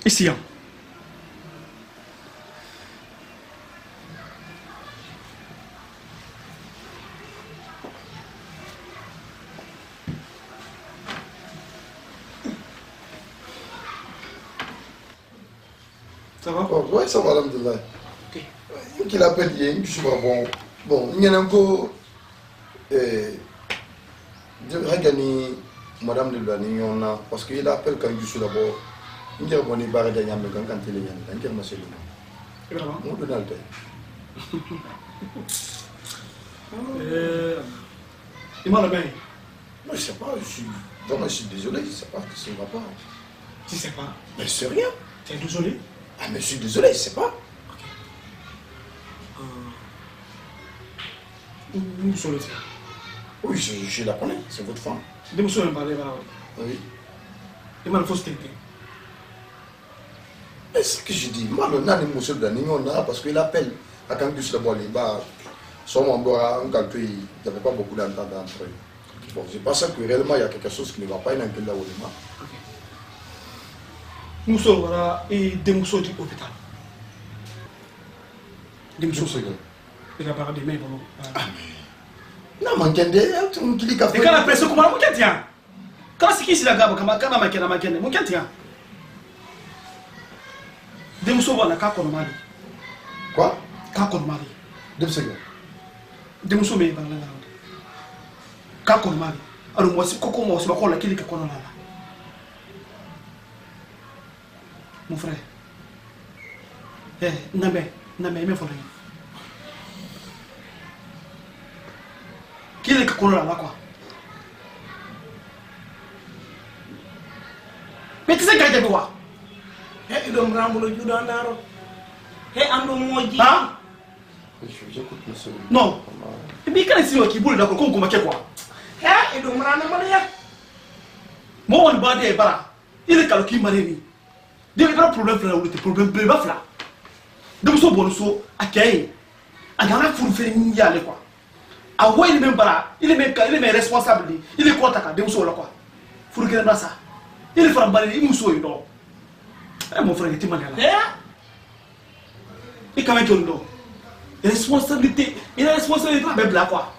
Ici, hein. Ça va? Oh, oui, ça va, alhamdoulilah. Ok. Qu'il appelle hier, je suis pas bon. Bon, il y en a encore. Regardez, madame de l'année, on a. Parce qu'il appelle quand je suis d'abord. Il y a bon, il va regarder quand il est là. Il y a un monsieur. Vraiment? On donne le Il m'a bien. Moi, je sais pas, je suis désolé, je sais pas ce que ça ne va pas. Tu sais pas? Mais c'est rien. Tu es désolé? Ah, mais je suis désolé, je sais pas. Ok. Nous sommes là. Oui, je la connais, c'est votre femme. Nous sommes parlé, voilà. Oui. Il m'a fait tenter. Mais ce que je dis, moi, on a des monsieur de l'année, on a, parce qu'il appelle à quand je suis d'abord les bas, son membre, quand il n'y avait pas beaucoup d'entente entre eux. Bon, c'est pas ça que réellement il y a quelque chose qui ne va pas, il y a un peu là où il est mort. Nous sommes là et des mousseaux de l'hôpital. Des mousseaux. Il a parlé des mains pour nous. Non, mais il y a des qui et quand la pression comment on tient? Quand c'est qui c'est la gamme, quand on a maquillé, on tient. Des mousseaux voilà, quand on a marié. Quoi? Quand on a marié. 2 secondes. Des mousseaux mais dans la langue. Quand on a marié. Alors moi c'est coco moi c'est pas quoi la qui est qu'on a là. Mon frère. Namé, il faut rien. Qui est qu'on a là quoi? Mais tu sais qu'il y a des lois. Il doit me rendre le jus dans l'aro. Hein? J'écoute, monsieur. Non. Et puis quand il qui boule d'accord, comment quoi? Il doit me rendre le jus. Moi on va dire bara. Il est calculé maréni. Il y a un problème là où le problème bleu va là. Donc so bon so akay. A gana pour faire une yale quoi. A ouais il même bara, il est même responsable. Il est quoi ta donc so là quoi. Faut que ça. Il faut emballer il muso yo. Eh mon frère tu m'as là. Et quand même tu responsabilité, il a responsabilité avec là quoi.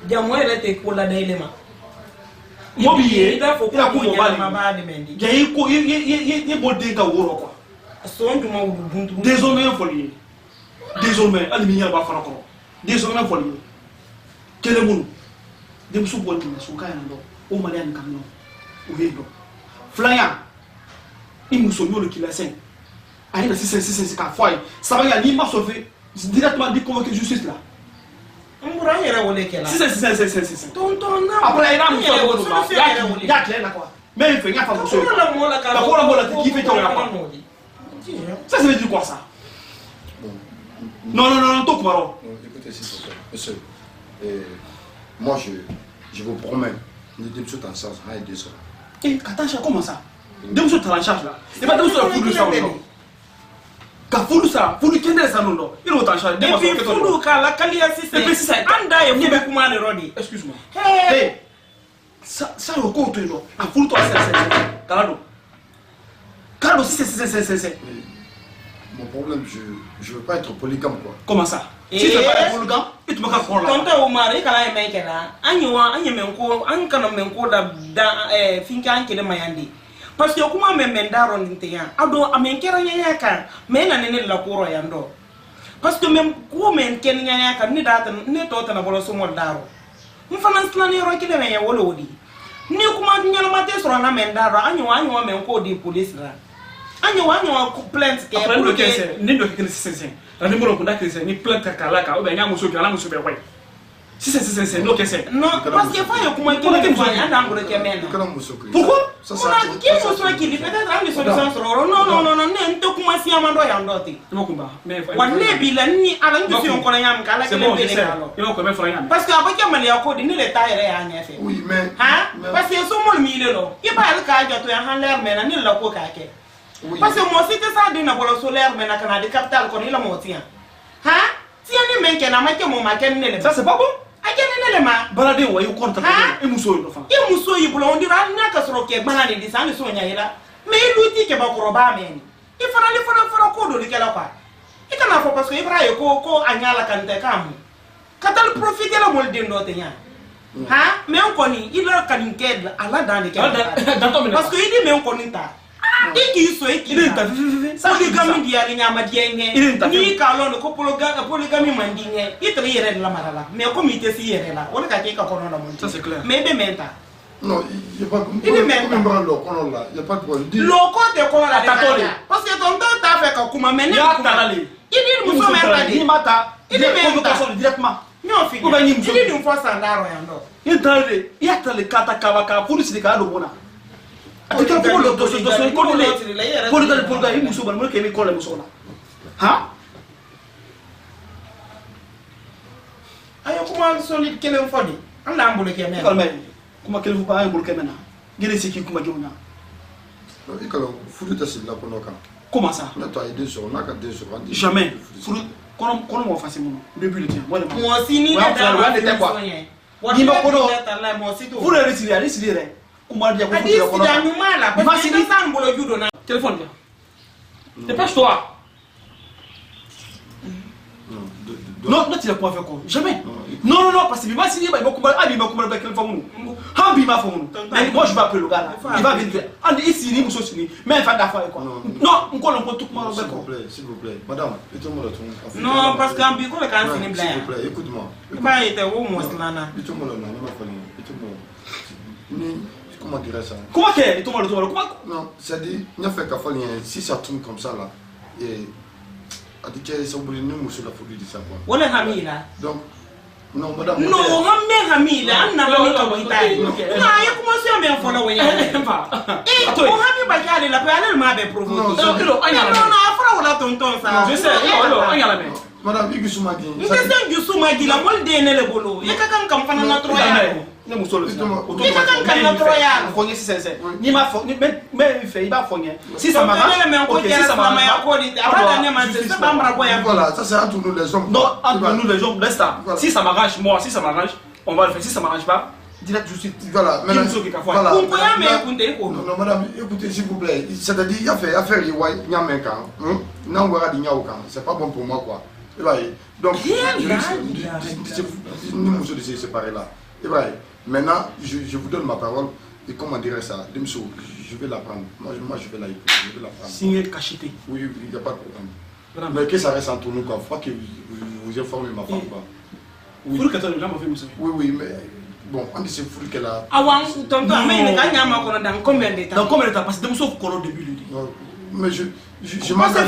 Diamo il était pour la d'élément. Mobilier, il a pour pas il y a il bon dinga woro quoi. Son du monde buntu. Désormais folie. Désormais aluminium va faire encore. Désormais folie. Quel est bon? Dem su bon ni su kaya ndo. O malian kan no. O hedo. Flyer. Il nous sonne le qui la scène. Ah il a 6 ka foi. Ça va y aller m'a sauvé. Directement dit convoquer justice là. On va y aller là. 6. Tonton na. Après il a mis il y a clair là quoi. Mais il fait gaffe à vous. La mola qui fait ton rapport. Ça veut dire quoi ça? Non, toi quoi? Écoutez, s'il vous plaît, monsieur, moi je vous promets, nous sommes tous en charge, hein, et 2 heures. Eh, Katasha, comment ça? Deux sommes en charge là. Et pas deux sommes fous de ça non. Ka fous ça, fous de qui est ça non? Il est en charge. Et puis fous de la calia système. Anda et vous comment le rodi. Excuse-moi. Hey, ça le compte non. A fous toi c'est. Carlo, c'est. Mon problème, je veux pas être polygame quoi. Comment ça? Si tu veux pas être polygame, tu me cas pour là. Tonton Omar, il kala mais kala. Anyoa, menko, an kana menko da finka an kele mayandi. Parce que kuma mendaro ninteya. Ado amenkera nyanya kan, mena nene la koro yando. Parce que même ko men ken nyanya kan ni data ni tota na bolo somo daro. Mfana slani ro kele men ya wolo wodi. Ni kuma nyala mate so na mendaro anyoa menko di police la. Anyoa plainte ke après le 15 ni do kele 6 la numéro ko dakele ni plainte kala ka o be nya muso bi ala muso be wai 6 no 15 non parce que fa yo kuma kele fa anda ngure ke mena Pourquoi? Ça, Mona qui est soit qui peut-être a une solution sur non ne kuma si amando ya ndoti mo kumba mais wanne bila ni ala ngi si on kola yam kala ke le bele kalo yo ko me fara yam parce que abaki mali ya ko di ni le taire ya nya fe oui mais parce que so mo mi le lo iba al ka jo to ya han leer mena ni la ko ka ke parce que mo cité ça de na bolo solaire mena kana de capital ko ni la mo tien ti ani men ke na ma ke mo ma ke ni le ça c'est pas bon akene le ma balade wa yo konta e muso yo fa e muso yi bulo ndira na ka soro ke gbana ni disani so nya yela me iluti ke ba koroba men i fana le fana ko do ke la kwa e kana fo parce que ibra yo ko anyala kan te kam katal profiter la mol de ndote nya me on koni ila kan ke ala dan de ke parce que idi me on koni ta iki so iki ta polygamy di ari nyama di enge ni ka lo ko polygamy mandinge itre yere la marala me ko mi te si yere la wala ka ke ka kono la mon ça c'est clair me be menta non il y a pas là il y a pas de problème loko te kono la tatole parce que ton temps ta fait ka kuma mene ya talale idi muso menta di ni mata idi convocation directement nyo fi idi dum fo sandaro ya ndo intale ya tale kata kawaka police de ka do bona ati ko lo doso ko le polga yi muso ban mo ke mi ko le muso na ayo kuma solid kelen fodi anda ambulo ke men kalme kuma kelen fu ba ambulo ke mena gele siki kuma jona il kalo fudu ta sila ko noka comment ça na to ay 2 jours na ka 2 jours jamais fudu kono mo fasi mo début le tien moi sini da da quoi ni ma kono fudu resilier kuma dia ko fudu ko da numala parce que ça ambulo judo na téléphone bien dépêche-toi. Non, tu n'as pas fait quoi? Jamais. Non, parce que il va signer, il va commander, il va commander quelle femme? Mais moi je vais appeler le gars là. Il va venir. Il signe, il signe. Mais il fait d'affaires quoi. Non, on connaît pas tout le monde. S'il vous plaît, madame, écoutez-moi le ton. Non, parce qu'en bico le can signer blanc. S'il vous plaît, écoute-moi. Bah, il était où moi là? Écoute-moi là, il m'a fallu. Écoute-moi. Ni comment dirais ça? Comment que? Écoute-moi le ton. Comment? Non, c'est-à-dire, il a fait qu'à fallu si ça tourne comme ça là et adike ça vous nous monsieur la folie de savoir. Wala hamila. Donc non madame. Non, hamme hamila, anna mami ka witali. Na ya kuma so me fola wenya. O hami ba jale la pa ale ma be provoquer. Non, afra wala tonton ça. Je sais, anya la mais. Madame Igusuma gi. Ni sen Igusuma gi la mol de ne le bolo. Ya ka kan fana na tro ya. Ne muso le ya ka kan na tro ya. Fonye si c'est. Ni ma fo, mais il fait, il va fonye. Si ça marche. OK, si ça marche. Voilà, ça c'est entre nous les hommes. Non, entre nous les hommes, laisse ça. Si ça m'arrange, moi, si ça m'arrange, on va le faire. Si ça m'arrange pas, direct je suis. Voilà, maintenant. Voilà. Non, madame, écoutez s'il vous plaît. C'est-à-dire il y a affaire yi way nyamenka. Na ngora di nyawka. C'est pas bon pour moi quoi. Et bah donc nous nous de se séparer là. Et bah maintenant je vous donne ma parole et comment dirais ça? Je vais la prendre. Moi je vais la écouter, je vais la prendre. Signer cacheté. Oui, il n'y a pas de problème. Mais que ça reste entre nous quoi. Faut pas que vous informez ma femme quoi. Oui. Faut que tu aies fait monsieur. Oui, mais bon, on dit c'est fou qu'elle a. Avant tonton mais quand nyama ko dans combien de temps? Dans combien de temps? Parce que nous au début lui. Mais je m'imagine ça.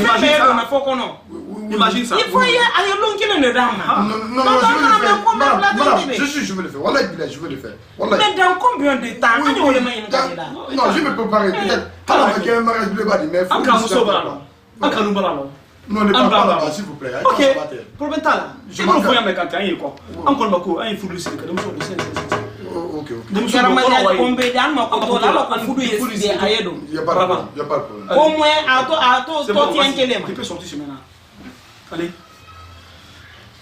Imagine ça. Il faut y aller long qu'il ne dame. Non, je vais le faire. Wallah, je vais le faire. Mais dans combien de temps? Non, je me préparer peut-être. Alors, il y a un mariage de badi, mais faut non, ne parle pas là-bas, s'il vous plaît. Ok, pour le temps là, je vais vous faire mes cantiens, quoi. Encore ma co, un fou de sécurité, ok. Il n'y a pas de problème. Au moins, tu peux sortir ce maintenant. Allez.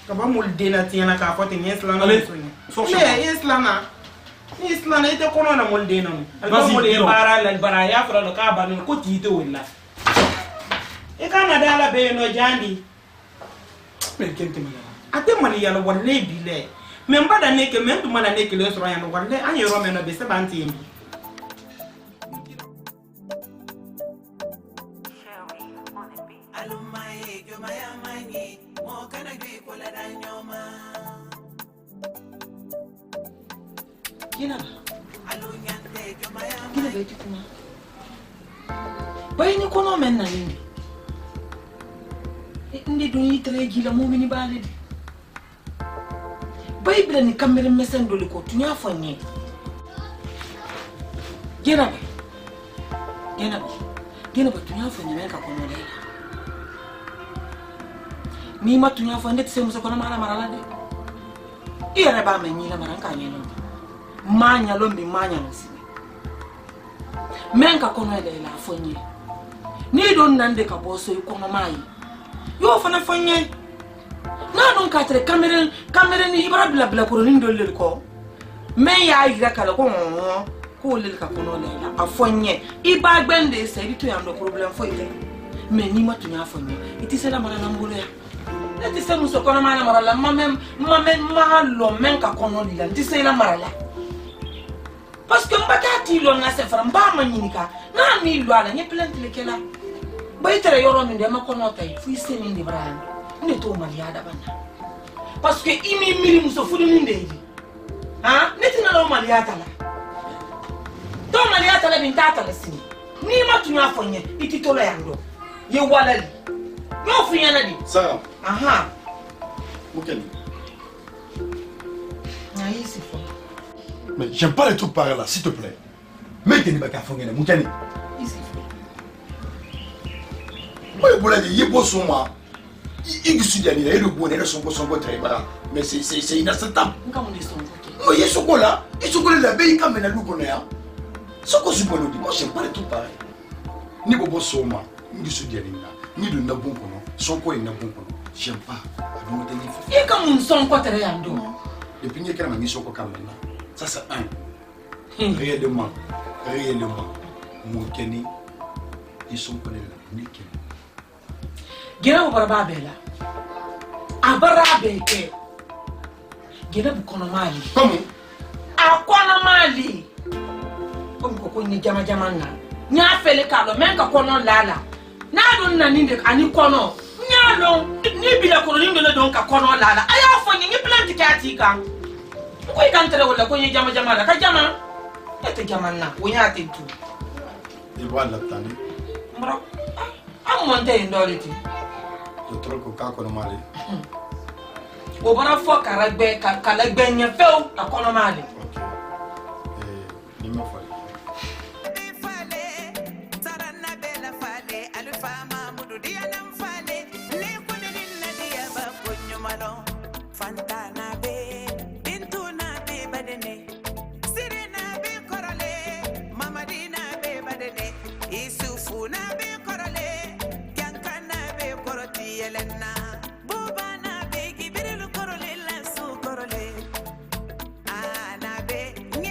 Kaba mulde na tiana ka fote ni islana. Allez, islana. Islana ite kono na mulde na. Alba mulde bara la bara ya fara no ka ba no ko tite wala. E kana dala be no jandi. Mais kente mala. Ate mali yalo walle bile. Memba da neke memdu mala neke le soro ya no walle anyi ro me no be se banti mi. Gina beti kuma bai ni kono men na ni ndi dun yitere gila mo mini bale bai bla ni kamere mesen dole ko tunya fanye Gina gena batunya fo nyame ka kono le ni matunya fo ndet se muso kono mala marala de ira ba me nyina maranka nyeno manya lombi manya nsi menka kono le la fo nyi ni don nande ka boso kono mai yo fana fo nyi na don ka tre kamera ni ibara bla ko ni ndol ko men ya ira kala ko le ka kono le la afonye iba gbende se di to ya no problem fo ite me ni matunya afonye iti se la mara na mbolo ya iti se muso kono mara mara la ma lo men ka kono li la iti se la mara la parce que mbata ti lo na se fara mba ma nyinika na mi lo ala nye plante le kela ba itere yoro mi de ma kono tay fu ise ni ndi bran ne to mali ada bana parce que imi miri muso fu ni ndi ha netina lo mali ata la to mali ata la bin tata la sini ni matunya afonye iti to la yando ye wala li yo fu yana di Sarah aha Moukeni. na yisi fo Mais j'aime pas les trucs pareils là, s'il te plaît. Mais t'es pas qu'à faire Moukeni. yisi fo Moi, je voulais dire, il bosse sur moi. Il est il est le bonheur, son très bas. Mais c'est inacceptable. nka mo de son ko Moi, il y a ce qu'on-là. Il y a ce qu'on-là, il y a un loup qu'on a. Ce qu'on se dit, moi, j'aime pas les trucs pareils. Ni bobo sur moi, ni du sud ni de Nabon, son quoi est Nabon. J'aime pas. ye ka mun son ko tere yando Depuis qu'il y a un mission au Cameroun, ça c'est un. Réellement, Moukeni, ils sont connus là. Nickel. gena bu baraba bela abara beke gena bu kono mali Comment? akona mali ko ni jama na nya fele ka lo men ka kono lala na don na ni de ani kono nya lo ni bila kono ni ngelo don ka kono lala aya fo ni plant ka ti kan ko kan tere wala ko ni jama la ka jama ete jama na wo nya te tu Il va l'attendre. mbro am monte ndoliti Je trouve que quand on a mal. o bara fo karagbe nya feo akono mali Ok. Et il m'a fallu.